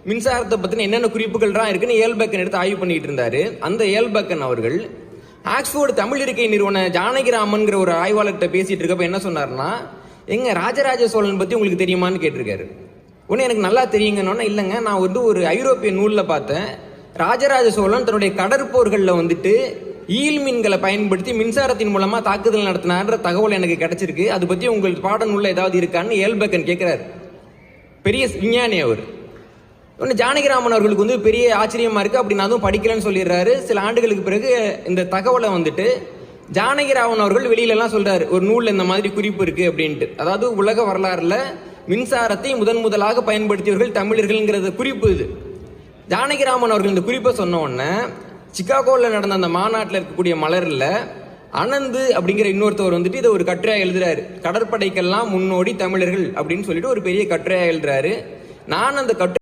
மின்சாரத்தை பற்றின என்னென்ன குறிப்புகள்லாம் இருக்குன்னு ஏல்பேக்கன் எடுத்து ஆய்வு பண்ணிட்டு இருந்தாரு. அந்த ஏல்பேக்கன் அவர்கள் ஆக்ஸ்போர்டு தமிழ் இருக்கை நிறுவன ஜானகிராமன்கிற ஒரு ஆய்வாளர்கிட்ட பேசிட்டு இருக்கப்ப என்ன சொன்னார்னா, எங்க ராஜராஜ சோழன் பற்றி உங்களுக்கு தெரியுமான்னு கேட்டிருக்காரு. உடனே எனக்கு நல்லா தெரியுங்கன்னு, இல்லைங்க நான் ஒரு ஐரோப்பிய நூலில் பார்த்தேன், ராஜராஜ சோழன் தன்னுடைய கடற்போர்களில் ஈல் மீன்களை பயன்படுத்தி மின்சாரத்தின் மூலமா தாக்குதல் நடத்தினார்ன்ற தகவல் எனக்கு கிடைச்சிருக்கு. அது பற்றி உங்கள் பாட நூலில் ஏதாவது இருக்கான்னு ஏல்பேக்கன் கேட்கிறார். பெரிய விஞ்ஞானி அவர். ஒன்று ஜானகிராமன் அவர்களுக்கு பெரிய ஆச்சரியமா இருக்கு. அப்படி நான் அதுவும் படிக்கலன்னு சொல்லிடுறாரு. சில ஆண்டுகளுக்கு பிறகு இந்த தகவலை ஜானகிராமன் அவர்கள் வெளியிலலாம் சொல்றாரு, ஒரு நூலில் இந்த மாதிரி குறிப்பு இருக்கு அப்படின்ட்டு. அதாவது உலக வரலாறுல மின்சாரத்தை முதலாக பயன்படுத்தியவர்கள் தமிழர்கள்ங்கிறது குறிப்பு இது. ஜானகிராமன் அவர்கள் இந்த குறிப்பை சொன்ன உடனே சிகாகோவில் நடந்த அந்த மாநாட்டில் இருக்கக்கூடிய மலரில் அனந்து அப்படிங்கிற இன்னொருத்தவர் இதை ஒரு கட்டுரையா எழுதுறாரு. கடற்படைக்கெல்லாம் முன்னோடி தமிழர்கள் அப்படின்னு சொல்லிட்டு ஒரு பெரிய கட்டுரையா எழுதுறாரு. நான் அந்த கட்டுரை